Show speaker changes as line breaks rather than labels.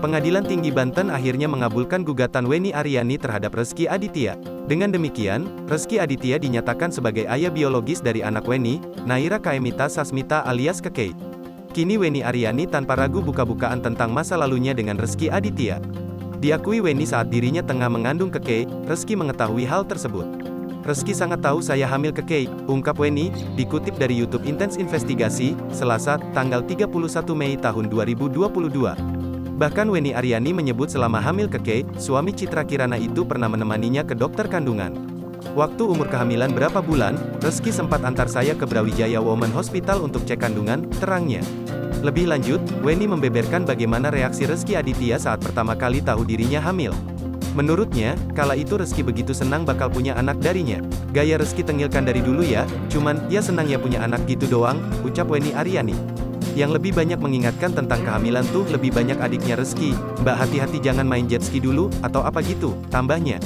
Pengadilan Tinggi Banten akhirnya mengabulkan gugatan Weni Aryani terhadap Rezky Aditya. Dengan demikian, Rezky Aditya dinyatakan sebagai ayah biologis dari anak Weni, Naira Kaemita Sasmita alias Kekei. Kini Weni Aryani tanpa ragu buka-bukaan tentang masa lalunya dengan Rezky Aditya. Diakui Weni saat dirinya tengah mengandung Kekei, Rezky mengetahui hal tersebut. "Rezky sangat tahu saya hamil Kekei," ungkap Weni, dikutip dari YouTube Intens Investigasi, Selasa, tanggal 31 Mei tahun 2022. Bahkan Weni Aryani menyebut selama hamil Kekei, suami Citra Kirana itu pernah menemaninya ke dokter kandungan. "Waktu umur kehamilan berapa bulan, Rezky sempat antar saya ke Brawijaya Women Hospital untuk cek kandungan," terangnya. Lebih lanjut, Weni membeberkan bagaimana reaksi Rezky Aditya saat pertama kali tahu dirinya hamil. Menurutnya, kala itu Rezky begitu senang bakal punya anak darinya. "Gaya Rezky tengilkan dari dulu ya, cuman, ya senang ya punya anak gitu doang," ucap Weni Aryani. Yang lebih banyak mengingatkan tentang kehamilan tuh lebih banyak adiknya Rezky. "Mbak hati-hati jangan main jet ski dulu, atau apa gitu," tambahnya.